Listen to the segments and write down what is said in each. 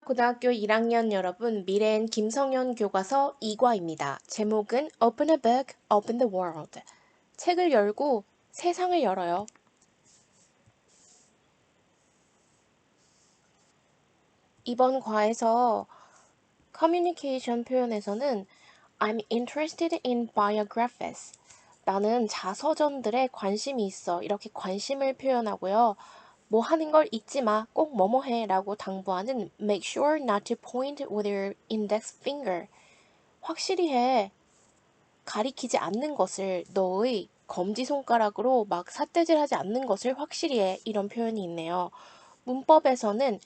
고등학교 1학년 여러분, 미래엔 김성현 교과서 2과입니다. 제목은 Open a book, open the world. 책을 열고 세상을 열어요. 이번 과에서 커뮤니케이션 표현에서는 I'm interested in biographies. 나는 자서전들에 관심이 있어. 이렇게 관심을 표현하고요. 뭐 하는 걸 잊지 마. 꼭 뭐뭐 해. 라고 당부하는 make sure not to point with your index finger. 확실히 해. 가리키지 않는 것을 너의 검지손가락으로 막 삿대질하지 않는 것을 확실히 해. 이런 표현이 있네요. 문법에서는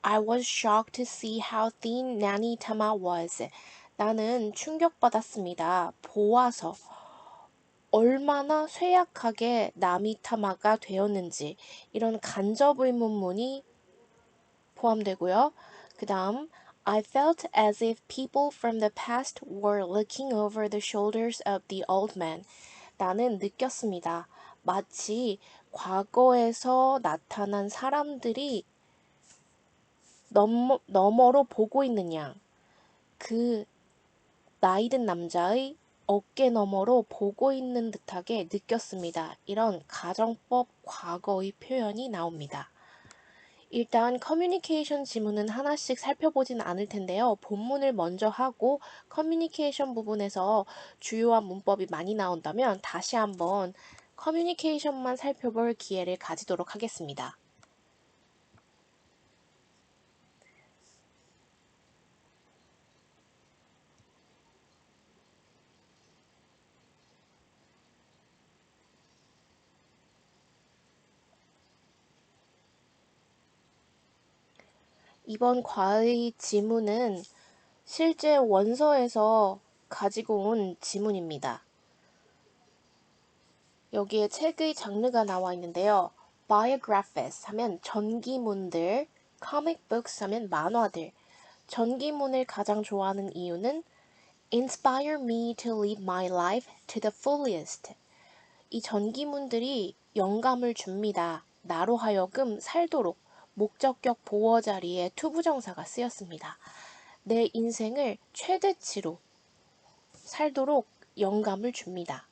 I was shocked to see how thin Nani Tama was. 나는 충격받았습니다. 보아서 얼마나 쇠약하게 나미타마가 되었는지 이런 간접 의문문이 포함되고요. 그 다음 I felt as if people from the past were looking over the shoulders of the old man. 나는 느꼈습니다. 마치 과거에서 나타난 사람들이 너머로 보고 있는 양. 그 나이든 남자의 어깨 너머로 보고 있는 듯하게 느꼈습니다. 이런 가정법 과거의 표현이 나옵니다. 일단 커뮤니케이션 지문은 하나씩 살펴보진 않을 텐데요. 본문을 먼저 하고 커뮤니케이션 부분에서 주요한 문법이 많이 나온다면 다시 한번 커뮤니케이션만 살펴볼 기회를 가지도록 하겠습니다. 이번 과의 지문은 실제 원서에서 가지고 온 지문입니다. 여기에 책의 장르가 나와 있는데요. biographies 하면 전기문들, comic books 하면 만화들. 전기문을 가장 좋아하는 이유는 inspire me to live my life to the fullest. 이 전기문들이 영감을 줍니다. 나로 하여금 살도록 목적격 보어 자리에 투부정사가 쓰였습니다. 내 인생을 최대치로 살도록 영감을 줍니다.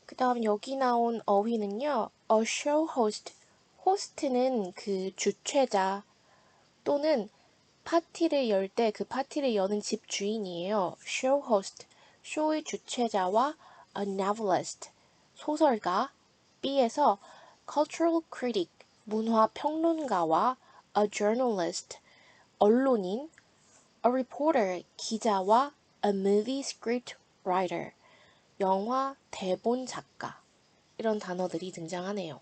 그 다음 여기 나온 어휘는요. A show host. 호스트는 그 주최자 또는 파티를 열 때 그 파티를 여는 집 주인이에요. show host. 쇼의 주최자와 a novelist. 소설가. B에서 cultural critic. 문화 평론가와 a journalist. 언론인. a reporter. 기자와 a movie script writer. 영화 대본 작가. 이런 단어들이 등장하네요.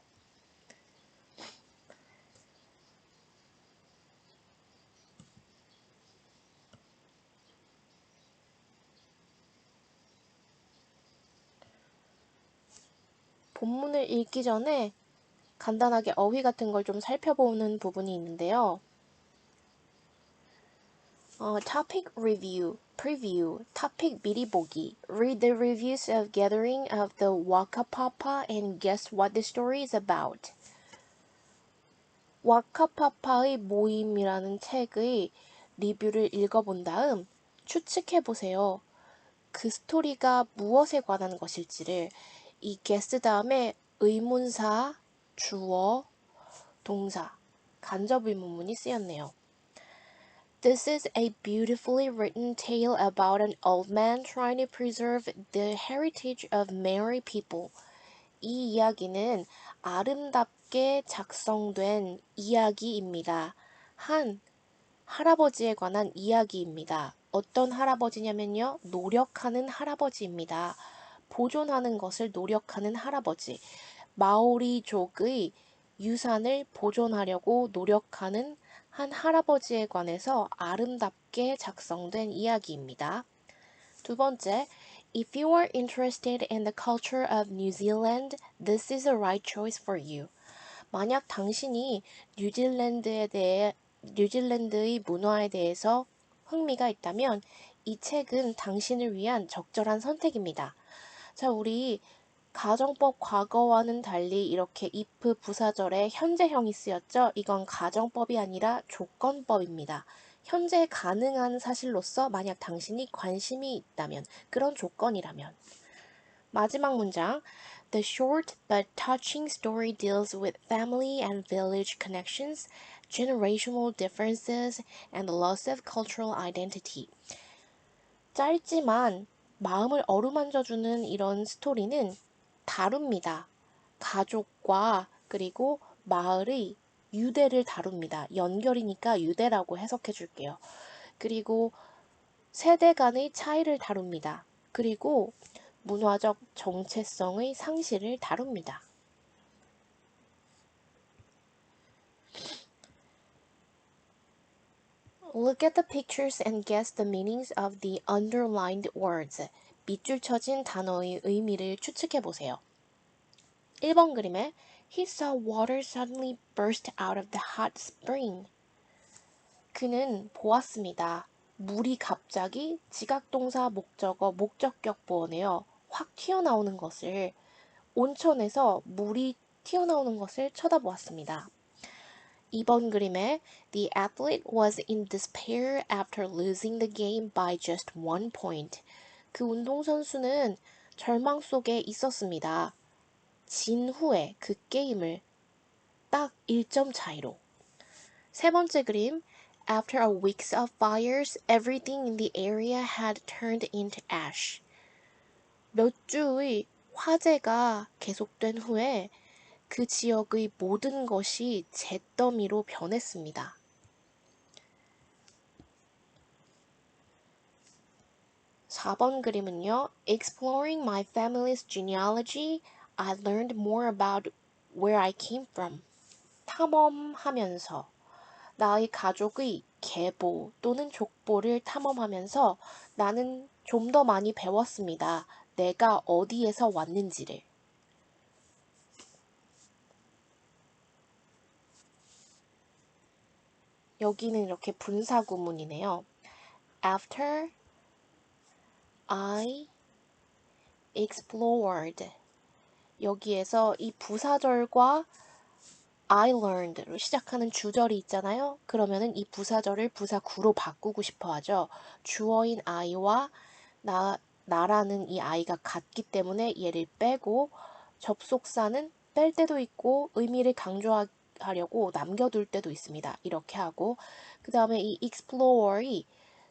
본문을 읽기 전에 간단하게 어휘 같은 걸 좀 살펴보는 부분이 있는데요. topic review, preview, topic 미리 보기, read the reviews of gathering of the Waka Papa and guess what the story is about. 와카파파의 모임이라는 책의 리뷰를 읽어본 다음 추측해보세요. 그 스토리가 무엇에 관한 것일지를. 이 guess 다음에 의문사, 주어, 동사, 간접 의문문이 쓰였네요. This is a beautifully written tale about an old man trying to preserve the heritage of Maori people. 이 이야기는 아름답게 작성된 이야기입니다. 한 할아버지에 관한 이야기입니다. 어떤 할아버지냐면요. 노력하는 할아버지입니다. 보존하는 것을 노력하는 할아버지. 마오리족의 유산을 보존하려고 노력하는 한 할아버지에 관해서 아름답게 작성된 이야기입니다. 두 번째, If you are interested in the culture of New Zealand, this is the right choice for you. 만약 당신이 뉴질랜드의 문화에 대해서 흥미가 있다면 이 책은 당신을 위한 적절한 선택입니다. 자, 우리 가정법 과거와는 달리 이렇게 if 부사절에 현재형이 쓰였죠? 이건 가정법이 아니라 조건법입니다. 현재 가능한 사실로서 만약 당신이 관심이 있다면, 그런 조건이라면. 마지막 문장. The short but touching story deals with family and village connections, generational differences, and the loss of cultural identity. 짧지만 마음을 어루만져주는 이런 스토리는 다룹니다. 가족과 그리고 마을의 유대를 다룹니다. 연결이니까 유대라고 해석해 줄게요. 그리고 세대 간의 차이를 다룹니다. 그리고 문화적 정체성의 상실을 다룹니다. Look at the pictures and guess the meanings of the underlined words. 밑줄 쳐진 단어의 의미를 추측해 보세요. 1번 그림에 He saw water suddenly burst out of the hot spring. 그는 보았습니다. 물이 갑자기 지각동사 목적어 목적격 보어네요. 확 튀어나오는 것을, 온천에서 물이 튀어나오는 것을 쳐다보았습니다. 2번 그림에 The athlete was in despair after losing the game by just 1 point. 그 운동선수는 절망 속에 있었습니다. 진 후에 그 게임을 딱 1점 차이로. 세 번째 그림 After a week of fires, everything in the area had turned into ash. 몇 주의 화재가 계속된 후에 그 지역의 모든 것이 잿더미로 변했습니다. 4번 그림은요. Exploring my family's genealogy, I learned more about where I came from. 탐험하면서 나의 가족의 계보 또는 족보를 탐험하면서 나는 좀 더 많이 배웠습니다. 내가 어디에서 왔는지를. 여기는 이렇게 분사 구문이네요. After I explored. 여기에서 이 부사절과 I learned로 시작하는 주절이 있잖아요. 그러면은 이 부사절을 부사구로 바꾸고 싶어 하죠. 주어인 I와 나라는 이 I가 같기 때문에 얘를 빼고 접속사는 뺄 때도 있고 의미를 강조하려고 남겨둘 때도 있습니다. 이렇게 하고 그 다음에 이 explorer이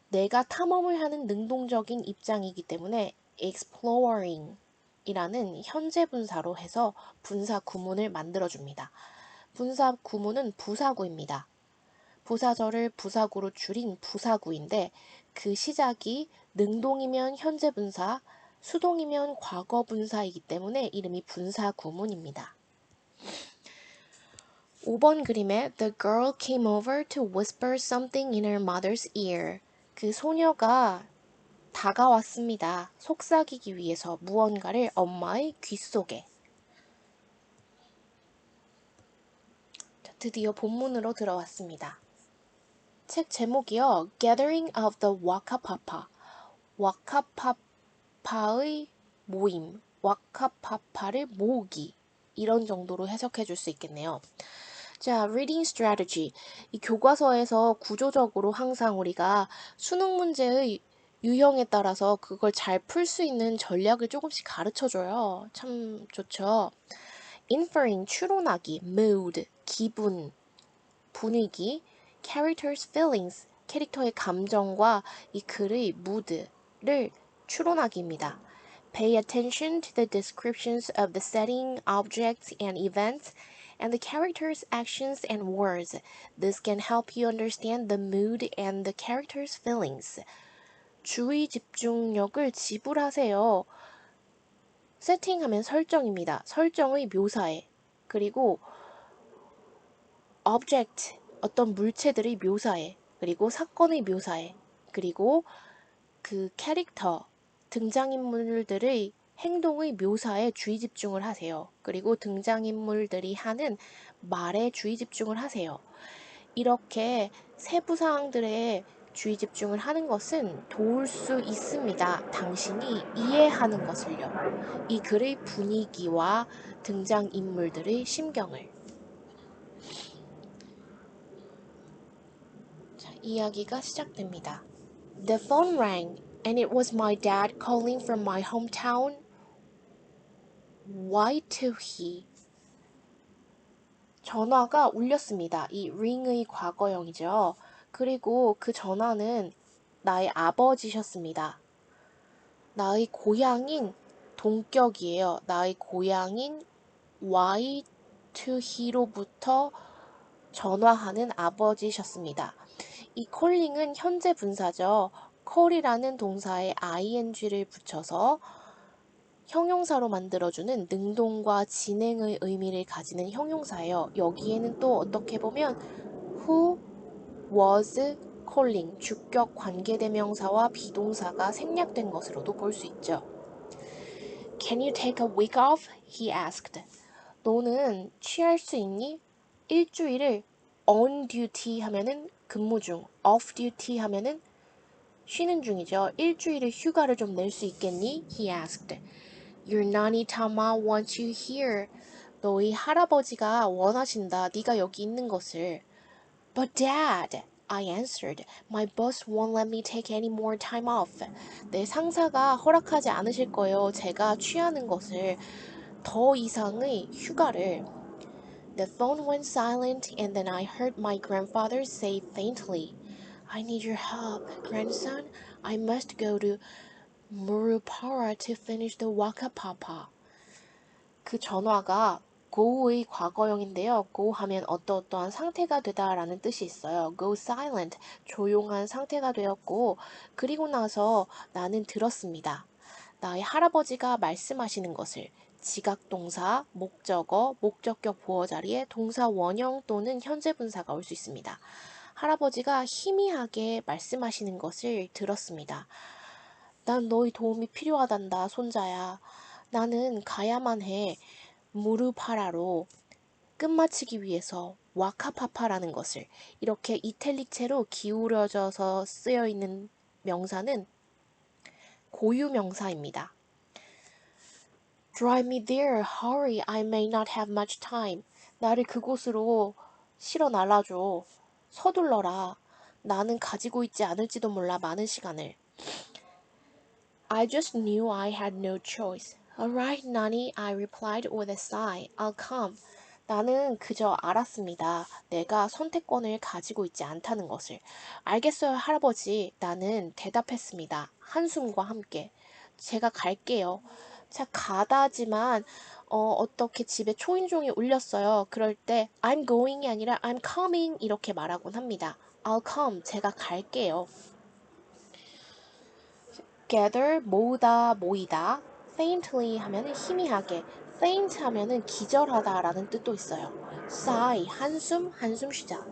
내가 탐험을 하는 능동적인 입장이기 때문에 exploring 이라는 현재 분사로 해서 분사 구문을 만들어줍니다. 분사 구문은 부사구입니다. 부사절을 부사구로 줄인 부사구인데 그 시작이 능동이면 현재 분사, 수동이면 과거 분사이기 때문에 이름이 분사 구문입니다. 5번 그림에 The girl came over to whisper something in her mother's ear. 그 소녀가 다가왔습니다. 속삭이기 위해서 무언가를 엄마의 귓속에. 드디어 본문으로 들어왔습니다. 책 제목이요. Gathering of the Wakapapa. 와카파파의 모임, 와카파파를 모으기. 이런 정도로 해석해 줄 수 있겠네요. 자, reading strategy. 이 교과서에서 구조적으로 항상 우리가 수능 문제의 유형에 따라서 그걸 잘 풀 수 있는 전략을 조금씩 가르쳐 줘요. 참 좋죠. inferring, 추론하기, mood, 기분, 분위기, character's feelings, 캐릭터의 감정과 이 글의 mood를 추론하기입니다. Pay attention to the descriptions of the setting, objects, and events, and the character's actions and words. This can help you understand the mood and the character's feelings. 주의 집중력을 지불하세요. 세팅하면 설정입니다. 설정의 묘사에. 그리고 object, 어떤 물체들의 묘사에. 그리고 사건의 묘사에. 그리고 그 캐릭터, 등장인물들의 행동의 묘사에 주의 집중을 하세요. 그리고 등장인물들이 하는 말에 주의 집중을 하세요. 이렇게 세부 사항들에 주의 집중을 하는 것은 도울 수 있습니다. 당신이 이해하는 것을요. 이 글의 분위기와 등장인물들의 심경을. 자, 이야기가 시작됩니다. The phone rang and it was my dad calling from my hometown. Why to he? 전화가 울렸습니다. 이 ring의 과거형이죠. 그리고 그 전화는 나의 아버지셨습니다. 나의 고향인 동격이에요. 나의 고향인 Y to he로부터 전화하는 아버지셨습니다. 이 calling은 현재 분사죠. call이라는 동사에 ing를 붙여서 형용사로 만들어주는 능동과 진행의 의미를 가지는 형용사예요. 여기에는 또 어떻게 보면 who was calling, 주격 관계대명사와 비동사가 생략된 것으로도 볼 수 있죠. Can you take a week off? He asked. 너는 취할 수 있니? 일주일을 on duty 하면은 근무 중, off duty 하면은 쉬는 중이죠. 일주일의 휴가를 좀 낼 수 있겠니? He asked. Your nanny Tama wants you here. 너희 할아버지가 원하신다. 네가 여기 있는 것을. But Dad, I answered, my boss won't let me take any more time off. 내 상사가 허락하지 않으실 거예요. 제가 취하는 것을 더 이상의 휴가를. The phone went silent and then I heard my grandfather say faintly, I need your help, grandson. I must go to Murupara to finish the Waka Papa. 그 전화가 go의 과거형인데요. go 하면 어떠어떠한 상태가 되다라는 뜻이 있어요. go silent, 조용한 상태가 되었고 그리고 나서 나는 들었습니다. 나의 할아버지가 말씀하시는 것을 지각동사, 목적어, 목적격 보어 자리에 동사 원형 또는 현재 분사가 올 수 있습니다. 할아버지가 희미하게 말씀하시는 것을 들었습니다. 난 너의 도움이 필요하단다, 손자야. 나는 가야만 해. 무르파라로 끝마치기 위해서 와카파파라는 것을 이렇게 이탈릭체로 기울여져서 쓰여 있는 명사는 고유 명사입니다. Drive me there, hurry, I may not have much time. 나를 그곳으로 실어 날라줘. 서둘러라. 나는 가지고 있지 않을지도 몰라 많은 시간을. I just knew I had no choice. Alright, Nani, I replied with a sigh. I'll come. 나는 그저 알았습니다. 내가 선택권을 가지고 있지 않다는 것을. 알겠어요, 할아버지. 나는 대답했습니다. 한숨과 함께. 제가 갈게요. 자, 가다지만 어떻게 집에 초인종이 울렸어요. 그럴 때 I'm going이 아니라 I'm coming 이렇게 말하곤 합니다. I'll come. 제가 갈게요. gather, 모으다, 모이다. faintly 하면은 희미하게. faint 하면은 기절하다라는 뜻도 있어요. sigh, 한숨, 한숨 쉬자.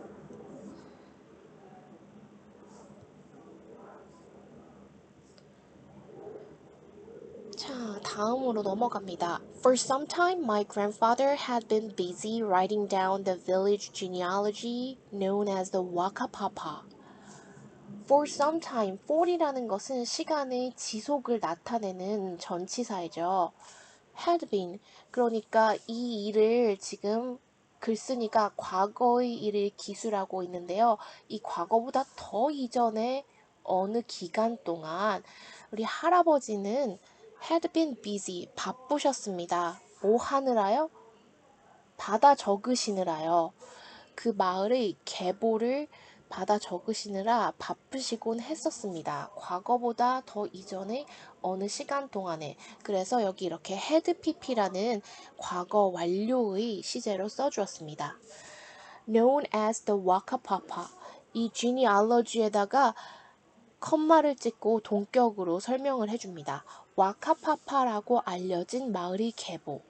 자, 다음으로 넘어갑니다. For some time, my grandfather had been busy writing down the village genealogy known as the Waka Papa. For some time, for이라는 것은 시간의 지속을 나타내는 전치사이죠. had been, 그러니까 이 일을 지금 글쓴이가 과거의 일을 기술하고 있는데요. 이 과거보다 더 이전에 어느 기간 동안 우리 할아버지는 had been busy, 바쁘셨습니다. 뭐 하느라요? 받아 적으시느라요. 그 마을의 계보를 받아 적으시느라 바쁘시곤 했었습니다. 과거보다 더 이전에 어느 시간 동안에. 그래서 여기 이렇게 had pp라는 과거 완료의 시제로 써주었습니다. Known as the Waka Papa. 이 genealogy에다가 컴마를 찍고 동격으로 설명을 해줍니다. 와카파파라고 알려진 마을의 계보.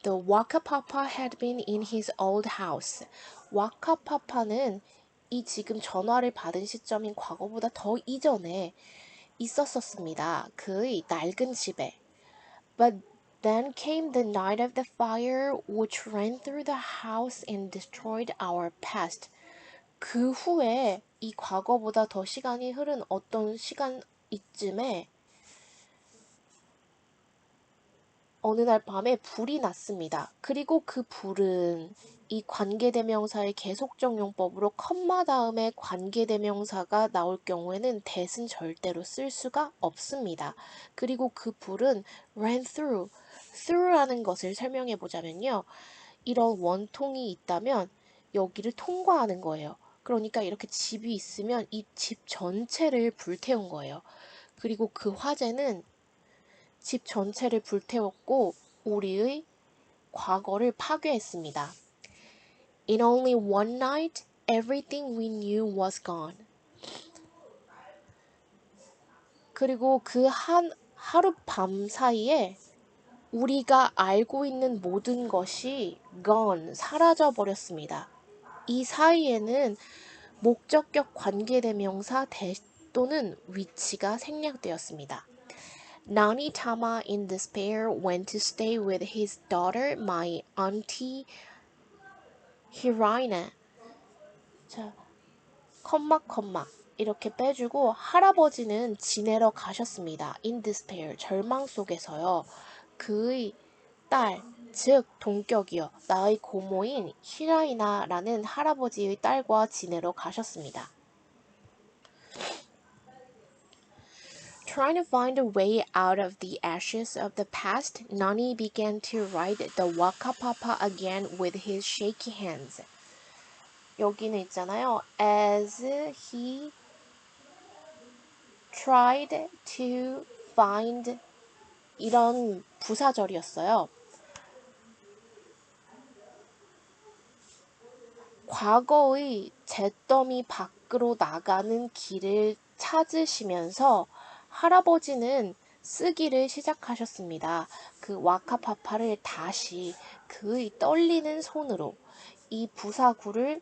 The Waka Papa had been in his old house. 와카파파는 이 지금 전화를 받은 시점인 과거보다 더 이전에 있었었습니다. 그의 낡은 집에. But then came the night of the fire which ran through the house and destroyed our past. 그 후에 이 과거보다 더 시간이 흐른 어떤 시간 이쯤에 어느 날 밤에 불이 났습니다. 그리고 그 불은 이 관계대명사의 계속적 용법으로 컴마 다음에 관계대명사가 나올 경우에는 that은 절대로 쓸 수가 없습니다. 그리고 그 불은 ran through라는 것을 설명해 보자면요. 이런 원통이 있다면 여기를 통과하는 거예요. 그러니까 이렇게 집이 있으면 이 집 전체를 불태운 거예요. 그리고 그 화재는 집 전체를 불태웠고 우리의 과거를 파괴했습니다. In only one night, everything we knew was gone. 그리고 그 하룻밤 사이에 우리가 알고 있는 모든 것이 gone, 사라져 버렸습니다. 이 사이에는 목적격 관계대명사 또는 위치가 생략되었습니다. Nani Tama in despair went to stay with his daughter, my auntie Hiraina. 자, 컴마 이렇게 빼주고 할아버지는 지내러 가셨습니다. In despair, 절망 속에서요. 그의 딸, 즉 동격이요. 나의 고모인 히라이나라는 할아버지의 딸과 지내러 가셨습니다. Trying to find a way out of the ashes of the past, Nani began to write the Waka Papa again with his shaky hands. 여기는 있잖아요. As he tried to find 이런 부사절이었어요. 과거의 잿더미 밖으로 나가는 길을 찾으시면서 할아버지는 쓰기를 시작하셨습니다. 그 와카파파를 다시 그의 떨리는 손으로 이 부사절을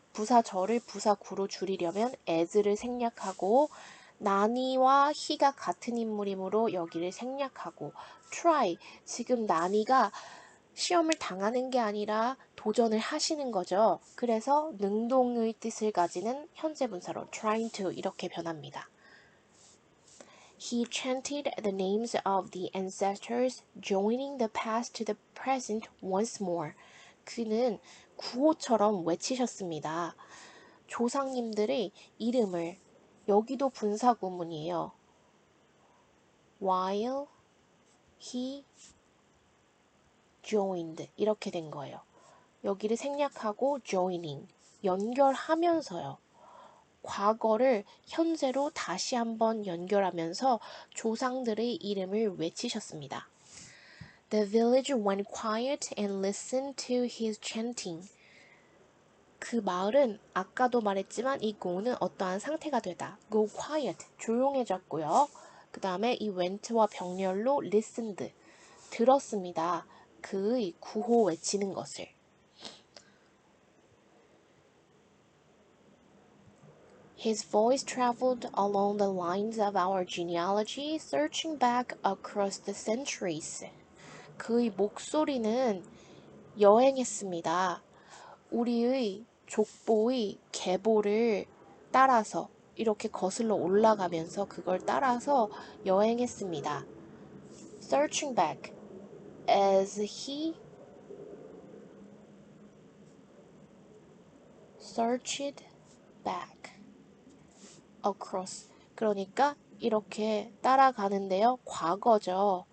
부사구로 줄이려면 as를 생략하고 나니와 히가 같은 인물이므로 여기를 생략하고 try 지금 나니가 시험을 당하는 게 아니라 도전을 하시는 거죠. 그래서 능동의 뜻을 가지는 현재 분사로 trying to 이렇게 변합니다. He chanted the names of the ancestors, joining the past to the present once more. 그는 구호처럼 외치셨습니다. 조상님들의 이름을 여기도 분사구문이에요. While he joined 이렇게 된 거예요. 여기를 생략하고 joining 연결하면서요. 과거를 현재로 다시 한번 연결하면서 조상들의 이름을 외치셨습니다. The village went quiet and listened to his chanting. 그 마을은 아까도 말했지만 이 go는 어떠한 상태가 되다. Go quiet, 조용해졌고요. 그 다음에 이 went와 병렬로 listened, 들었습니다. 그의 구호 외치는 것을. His voice traveled along the lines of our genealogy, searching back across the centuries. 그의 목소리는 여행했습니다. 우리의 족보의 계보를 따라서 이렇게 거슬러 올라가면서 그걸 따라서 여행했습니다. Searching back as he searched back across. 그러니까 이렇게 따라가는데요. 과거죠.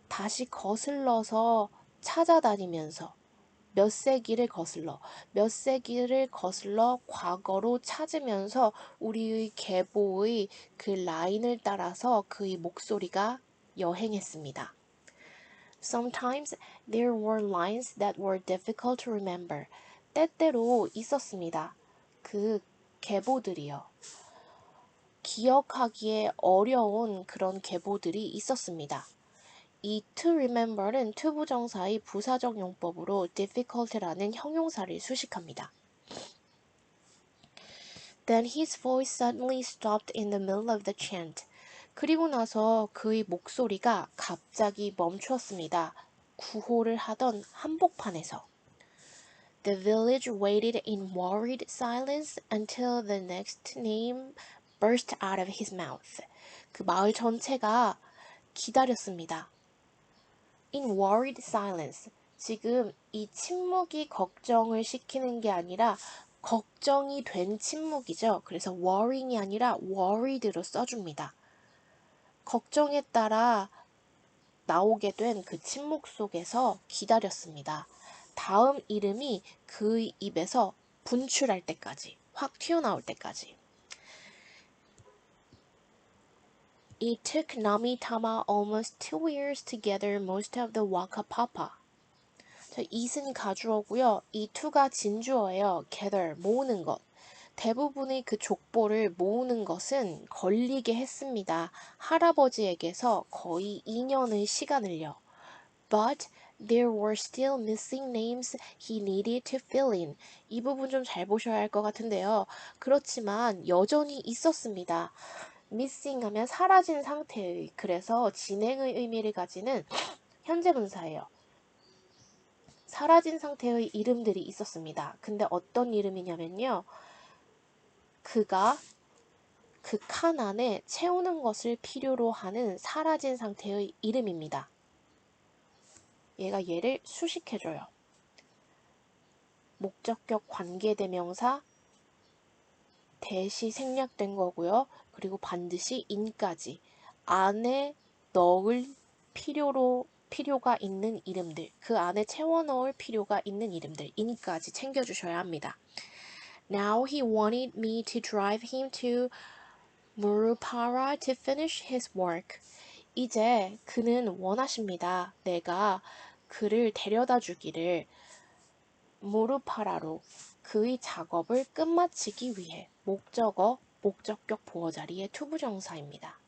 다시 거슬러서 찾아다니면서 몇 세기를 거슬러 과거로 찾으면서 우리의 계보의 그 라인을 따라서 그의 목소리가 여행했습니다. Sometimes there were lines that were difficult to remember. 때때로 있었습니다. 그 계보들이요. 기억하기에 어려운 그런 계보들이 있었습니다. 이 to remember는 to 부정사의 부사적 용법으로 difficult라는 형용사를 수식합니다. Then his voice suddenly stopped in the middle of the chant. 그리고 나서 그의 목소리가 갑자기 멈추었습니다. 구호를 하던 한복판에서. The village waited in worried silence until the next name burst out of his mouth. 그 마을 전체가 기다렸습니다. In worried silence. 지금 이 침묵이 걱정을 시키는 게 아니라 걱정이 된 침묵이죠. 그래서 worrying이 아니라 worried로 써줍니다. 걱정에 따라 나오게 된 그 침묵 속에서 기다렸습니다. 다음 이름이 그의 입에서 분출할 때까지, 확 튀어나올 때까지. It took Namitama almost 2 years to gather most of the Waka Papa. it은 가주어고요. 이 to가 진주어예요. gather, 모으는 것. 대부분의 그 족보를 모으는 것은 걸리게 했습니다. 할아버지에게서 거의 2년의 시간을요. But there were still missing names he needed to fill in. 이 부분 좀 잘 보셔야 할 것 같은데요. 그렇지만 여전히 있었습니다. missing 하면 사라진 상태의, 그래서 진행의 의미를 가지는 현재 분사예요. 사라진 상태의 이름들이 있었습니다. 근데 어떤 이름이냐면요. 그가 그 칸 안에 채우는 것을 필요로 하는 사라진 상태의 이름입니다. 얘가 얘를 수식해줘요. 목적격 관계대명사 대시 생략된 거고요. 그리고 반드시 in까지 안에 넣을 필요가 있는 이름들, 그 안에 채워 넣을 필요가 있는 이름들, in까지 챙겨주셔야 합니다. Now he wanted me to drive him to Murupara to finish his work. 이제 그는 원하십니다. 내가 그를 데려다 주기를 무르파라로 그의 작업을 끝마치기 위해. 목적어, 목적격 보어 자리의 투부정사입니다.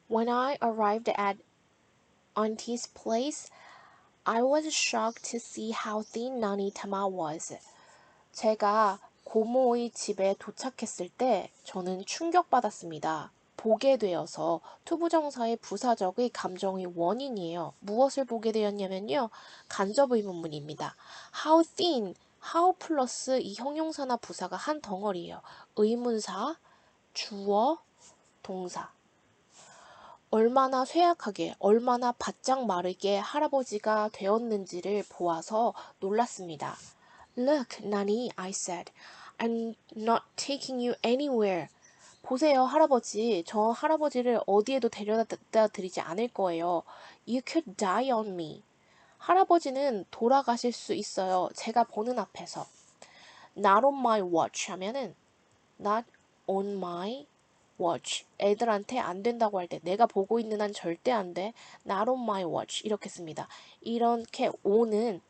When I arrived at Auntie's place, I was shocked to see how thin Nanitama was. 제가 고모의 집에 도착했을 때 저는 충격받았습니다. 보게 되어서 투부정사의 부사적의 감정의 원인이에요. 무엇을 보게 되었냐면요. 간접 의문문입니다. How thin, how 플러스 이 형용사나 부사가 한 덩어리예요. 의문사, 주어, 동사. 얼마나 쇠약하게, 얼마나 바짝 마르게 할아버지가 되었는지를 보아서 놀랐습니다. Look, Nani, I said. I'm not taking you anywhere. 보세요, 할아버지. 저 할아버지를 어디에도 데려다 드리지 않을 거예요. You could die on me. 할아버지는 돌아가실 수 있어요. 제가 보는 앞에서. Not on my watch 하면은 not on my watch. 애들한테 안 된다고 할 때 내가 보고 있는 한 절대 안 돼. Not on my watch. 이렇게 씁니다. 이렇게 on은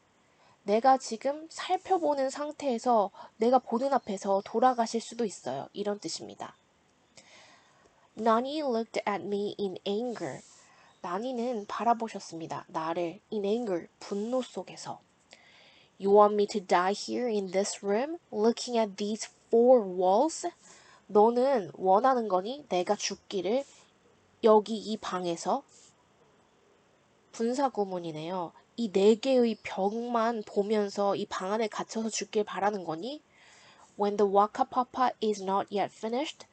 내가 지금 살펴보는 상태에서 내가 보는 앞에서 돌아가실 수도 있어요. 이런 뜻입니다. Nani looked at me in anger. 나니는 바라보셨습니다. 나를 in anger, 분노 속에서. You want me to die here in this room, looking at these four walls? 너는 원하는 거니? 내가 죽기를 여기 이 방에서? 분사구문이네요. 이 네 개의 벽만 보면서 이 방 안에 갇혀서 죽길 바라는 거니? When the Waka Papa is not yet finished.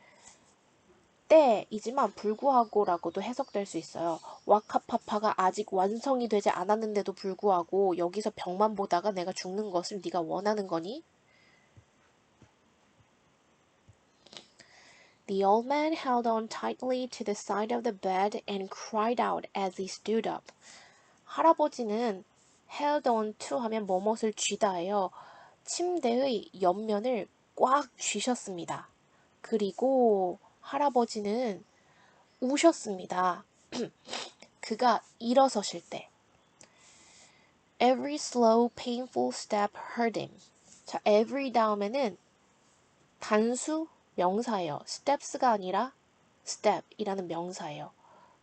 때이지만 불구하고라고도 해석될 수 있어요. 와카파파가 아직 완성이 되지 않았는데도 불구하고 여기서 벽만 보다가 내가 죽는 것을 네가 원하는 거니? The old man held on tightly to the side of the bed and cried out as he stood up. 할아버지는 held on to 하면 뭐뭇을 쥐다예요. 침대의 옆면을 꽉 쥐셨습니다. 그리고 할아버지는 우셨습니다. 그가 일어서실 때. Every slow, painful step hurt him. 자, every 다음에는 단수 명사예요. steps가 아니라 step이라는 명사예요.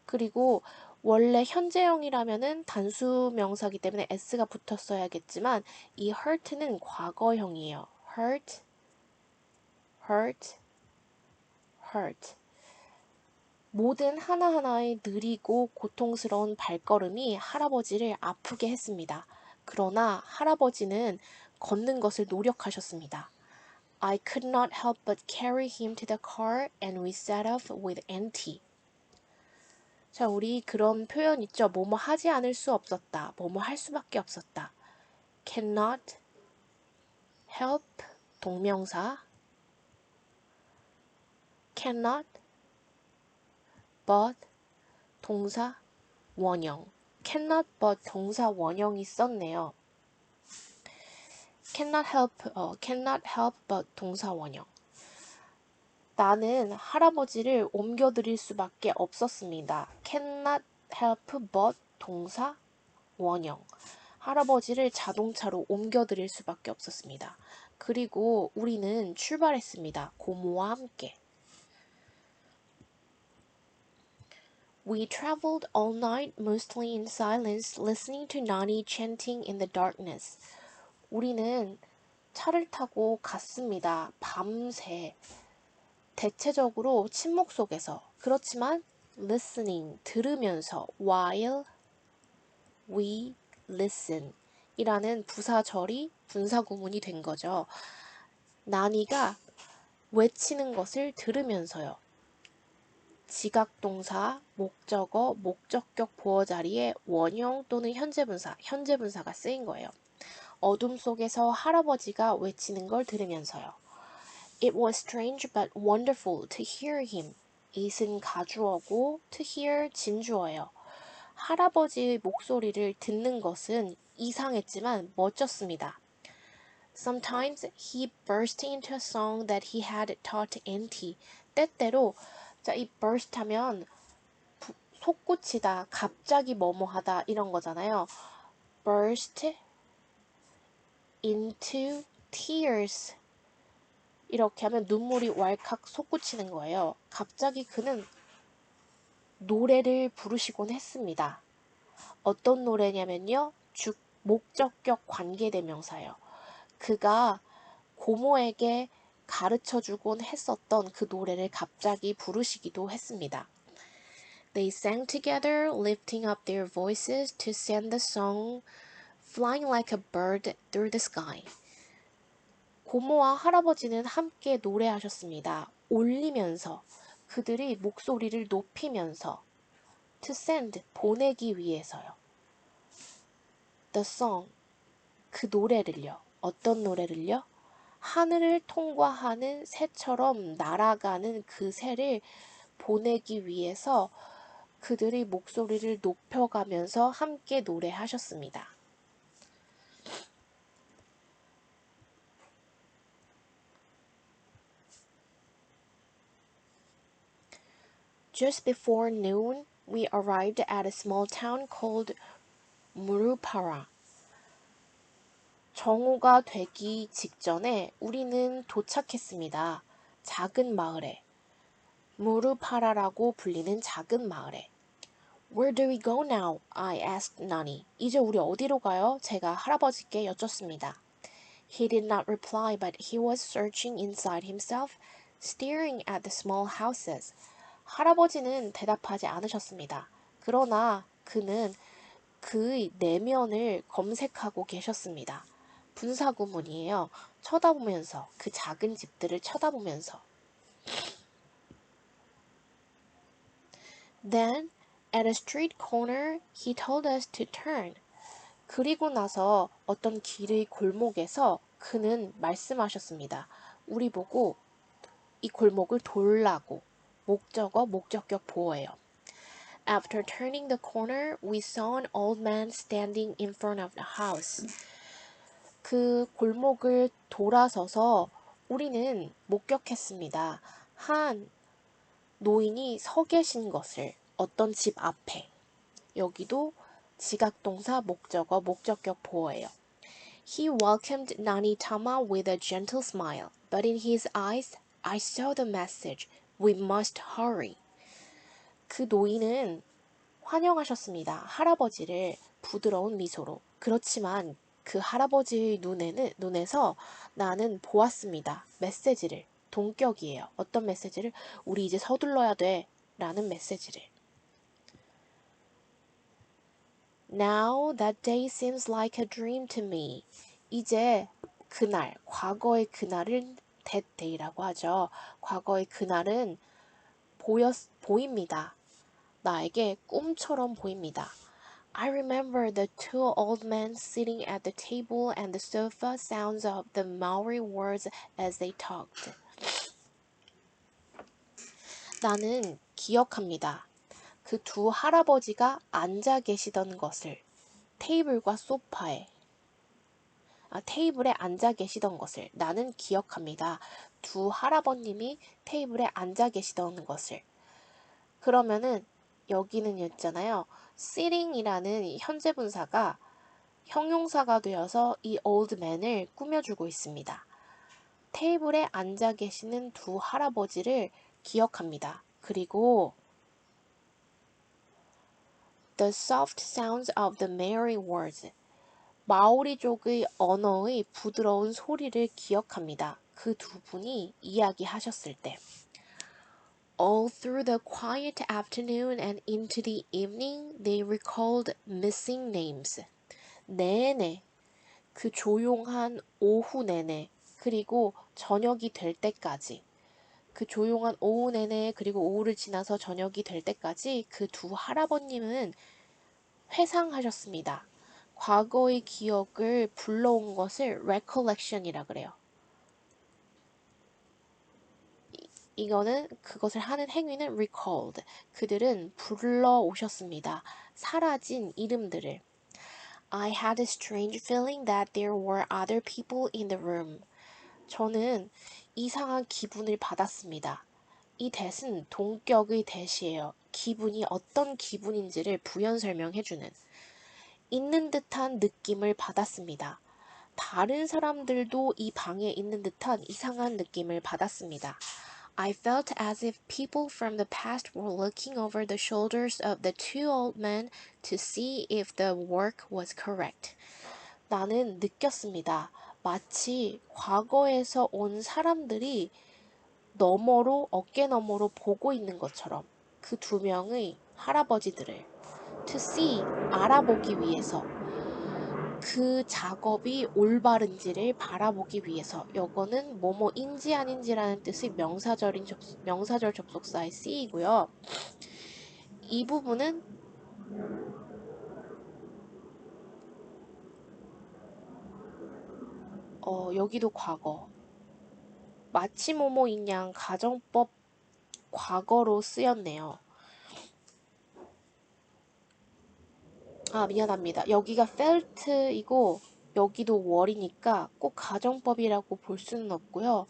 그리고 원래 현재형이라면은 단수 명사기 때문에 s가 붙었어야겠지만 이 hurt는 과거형이에요. hurt, hurt, hurt. 모든 하나하나의 느리고 고통스러운 발걸음이 할아버지를 아프게 했습니다. 그러나 할아버지는 걷는 것을 노력하셨습니다. I could not help but carry him to the car and we set off with Auntie. 자, 우리 그런 표현 있죠? 뭐뭐 하지 않을 수 없었다. 뭐뭐 할 수밖에 없었다. cannot help 동명사 cannot but 동사 원형 cannot but 동사 원형이 썼네요. cannot help but 동사 원형. 나는 할아버지를 옮겨드릴 수밖에 없었습니다. cannot help but 동사 원형. 할아버지를 자동차로 옮겨드릴 수밖에 없었습니다. 그리고 우리는 출발했습니다. 고모와 함께. We traveled all night, mostly in silence, listening to Nani chanting in the darkness. 우리는 차를 타고 갔습니다. 밤새. 대체적으로 침묵 속에서. 그렇지만 listening, 들으면서 while we listen 이라는 부사절이 분사구문이 된 거죠. 나니가 외치는 것을 들으면서요. 지각동사, 목적어, 목적격 보어 자리에 원형 또는 현재분사가 쓰인 거예요. 어둠 속에서 할아버지가 외치는 걸 들으면서요. It was strange but wonderful to hear him. it은 가주어고 to hear 진주어예요. 할아버지의 목소리를 듣는 것은 이상했지만 멋졌습니다. Sometimes he burst into a song that he had taught Auntie. 때때로 이 burst 하면 솟구치다, 갑자기 뭐뭐하다 이런 거잖아요. burst into tears. 이렇게 하면 눈물이 왈칵 솟구치는 거예요. 갑자기 그는 노래를 부르시곤 했습니다. 어떤 노래냐면요. 목적격 관계대명사예요. 그가 고모에게 가르쳐주곤 했었던 그 노래를 갑자기 부르시기도 했습니다. They sang together, lifting up their voices to sing the song, flying like a bird through the sky. 고모와 할아버지는 함께 노래하셨습니다. 올리면서, 그들이 목소리를 높이면서, to send, 보내기 위해서요. The song, 그 노래를요. 어떤 노래를요? 하늘을 통과하는 새처럼 날아가는 그 새를 보내기 위해서 그들이 목소리를 높여가면서 함께 노래하셨습니다. Just before noon, we arrived at a small town called Murupara. 정오가 되기 직전에 우리는 도착했습니다. 작은 마을에. 무르파라라고 불리는 작은 마을에. Where do we go now? I asked Nani. 이제 우리 어디로 가요? 제가 할아버지께 여쭙습니다. He did not reply, but he was searching inside himself, staring at the small houses. 할아버지는 대답하지 않으셨습니다. 그러나 그는 그의 내면을 검색하고 계셨습니다. 분사구문이에요. 쳐다보면서, 그 작은 집들을 쳐다보면서. Then, at a street corner, he told us to turn. 그리고 나서 어떤 길의 골목에서 그는 말씀하셨습니다. 우리 보고 이 골목을 돌라고. 목적어, 목적격 보어예요. After turning the corner, we saw an old man standing in front of the house. 그 골목을 돌아서서 우리는 목격했습니다. 한 노인이 서 계신 것을 어떤 집 앞에. 여기도 지각동사 목적어 목적격 보어예요. He welcomed Nani Tama with a gentle smile, but in his eyes I saw the message. We must hurry. 그 노인은 환영하셨습니다. 할아버지를 부드러운 미소로. 그렇지만 그 할아버지의 눈에서 나는 보았습니다. 메시지를. 동격이에요. 어떤 메시지를? 우리 이제 서둘러야 돼. 라는 메시지를. Now that day seems like a dream to me. 이제 그날, 과거의 그날은 that day라고 하죠. 과거의 그날은 보입니다. 나에게 꿈처럼 보입니다. I remember the two old men sitting at the table and the sofa sounds of the Maori words as they talked. 나는 기억합니다. 그 두 할아버지가 앉아 계시던 것을 테이블과 소파에 테이블에 앉아 계시던 것을 나는 기억합니다. 두 할아버님이 테이블에 앉아 계시던 것을. 그러면은 여기는 있잖아요. sitting이라는 현재 분사가 형용사가 되어서 이 old man을 꾸며주고 있습니다. 테이블에 앉아 계시는 두 할아버지를 기억합니다. 그리고 the soft sounds of the Maori words. 마오리족의 언어의 부드러운 소리를 기억합니다. 그 두 분이 이야기하셨을 때. All through the quiet afternoon and into the evening, they recalled missing names. 내내, 그 조용한 오후 내내, 그리고 저녁이 될 때까지. 그 조용한 오후 내내, 그리고 오후를 지나서 저녁이 될 때까지 그 두 할아버님은 회상하셨습니다. 과거의 기억을 불러온 것을 recollection이라 그래요. 이거는 그것을 하는 행위는 recalled. 그들은 불러오셨습니다. 사라진 이름들을. I had a strange feeling that there were other people in the room. 저는 이상한 기분을 받았습니다. 이 that은 동격의 that이에요. 기분이 어떤 기분인지를 부연 설명해주는. 있는 듯한 느낌을 받았습니다. 다른 사람들도 이 방에 있는 듯한 이상한 느낌을 받았습니다. I felt as if people from the past were looking over the shoulders of the two old men to see if the work was correct. 나는 느꼈습니다. 마치 과거에서 온 사람들이 어깨 너머로 보고 있는 것처럼 그 두 명의 할아버지들을 to see, 알아보기 위해서 그 작업이 올바른지를 바라보기 위해서 요거는 뭐뭐인지 아닌지라는 뜻의 명사절 접속사의 C이고요. 이 부분은 여기도 과거 마치 뭐뭐인 양 가정법 과거로 쓰였네요. 미안합니다. 여기가 felt이고 여기도 were이니까 꼭 가정법이라고 볼 수는 없고요.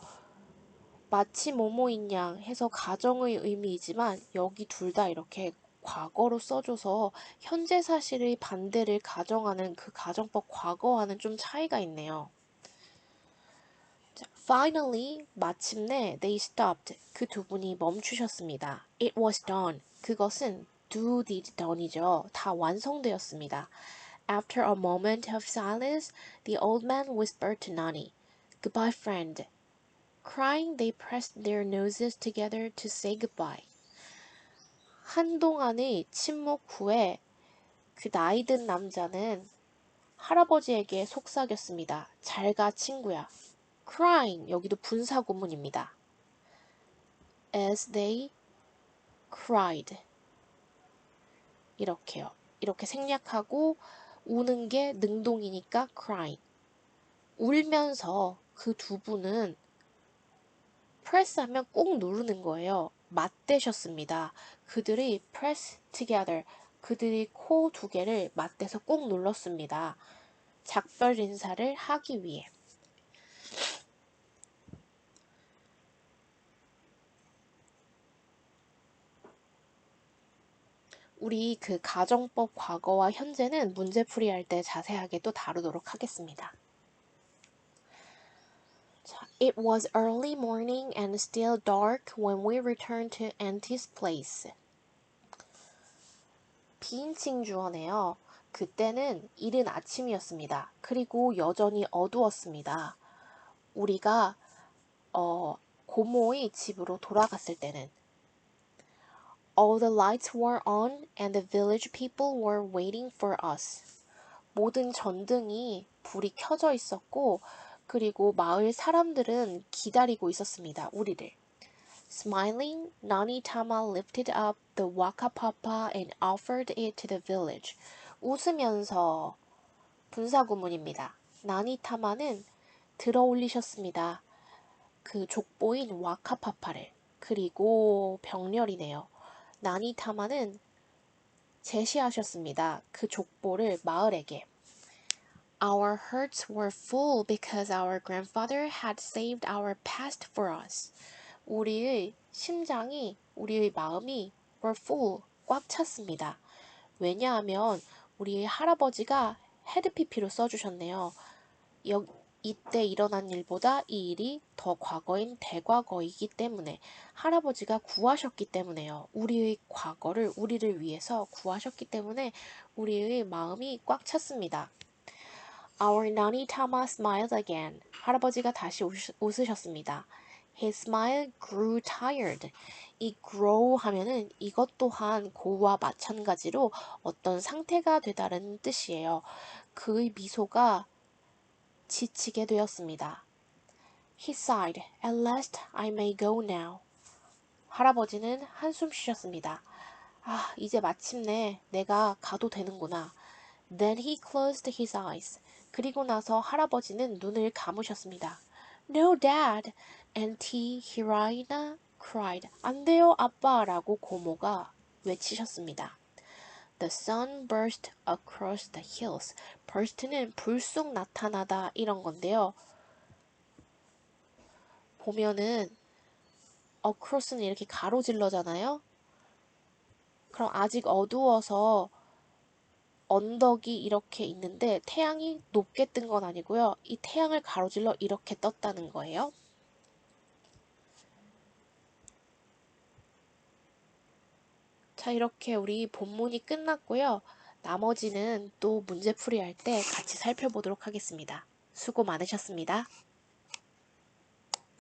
마치 뭐뭐인 양 해서 가정의 의미이지만 여기 둘 다 이렇게 과거로 써줘서 현재 사실의 반대를 가정하는 그 가정법 과거와는 좀 차이가 있네요. 자, finally, 마침내 they stopped. 그 두 분이 멈추셨습니다. It was done. 그것은 do, did, done이죠. 다 완성되었습니다. After a moment of silence, the old man whispered to Nani, "Goodbye, friend." Crying, they pressed their noses together to say goodbye. 한동안의 침묵 후에 그 나이 든 남자는 할아버지에게 속삭였습니다. 잘 가, 친구야. Crying, 여기도 분사 구문입니다. As they cried. 이렇게요. 이렇게 생략하고 우는 게 능동이니까 crying. 울면서 그 두 분은 press하면 꼭 누르는 거예요. 맞대셨습니다. 그들이 press together, 그들이 코 두 개를 맞대서 꼭 눌렀습니다. 작별 인사를 하기 위해. 우리 그 가정법 과거와 현재는 문제풀이 할 때 자세하게 또 다루도록 하겠습니다. It was early morning and still dark when we returned to Auntie's place. 비인칭 주어네요. 그때는 이른 아침이었습니다. 그리고 여전히 어두웠습니다. 우리가 고모의 집으로 돌아갔을 때는 All the lights were on and the village people were waiting for us. 모든 전등이 불이 켜져 있었고 그리고 마을 사람들은 기다리고 있었습니다. 우리를. Smiling, Nani Tama lifted up the waka papa and offered it to the village. 웃으면서 분사구문입니다. 나니 타마는 들어 올리셨습니다. 그 족보인 와카파파를. 그리고 병렬이네요. 나니 타마는 제시하셨습니다. 그 족보를 마을에게. Our hearts were full because our grandfather had saved our past for us. 우리의 심장이, 우리의 마음이 were full, 꽉 찼습니다. 왜냐하면 우리의 할아버지가 had pp로 써주셨네요. 이때 일어난 일보다 이 일이 더 과거인 대과거이기 때문에 할아버지가 구하셨기 때문에요. 우리의 과거를 우리를 위해서 구하셨기 때문에 우리의 마음이 꽉 찼습니다. Our Nani Tama smiled again. 할아버지가 다시 웃으셨습니다. His smile grew tired. 이 grow 하면은 이것 또한 go와 마찬가지로 어떤 상태가 되다라는 뜻이에요. 그의 미소가 지치게 되었습니다. He sighed. At last I may go now. 할아버지는 한숨 쉬셨습니다. 아, 이제 마침내 내가 가도 되는구나. Then he closed his eyes. 그리고 나서 할아버지는 눈을 감으셨습니다. No, Dad! Auntie Hiraina cried. 안 돼요, 아빠! 라고 고모가 외치셨습니다. The sun burst across the hills. burst는 불쑥 나타나다 이런 건데요. 보면은 across는 이렇게 가로질러잖아요. 그럼 아직 어두워서 언덕이 이렇게 있는데 태양이 높게 뜬 건 아니고요. 이 태양을 가로질러 이렇게 떴다는 거예요. 자, 이렇게 우리 본문이 끝났고요. 나머지는 또 문제풀이 할 때 같이 살펴보도록 하겠습니다. 수고 많으셨습니다.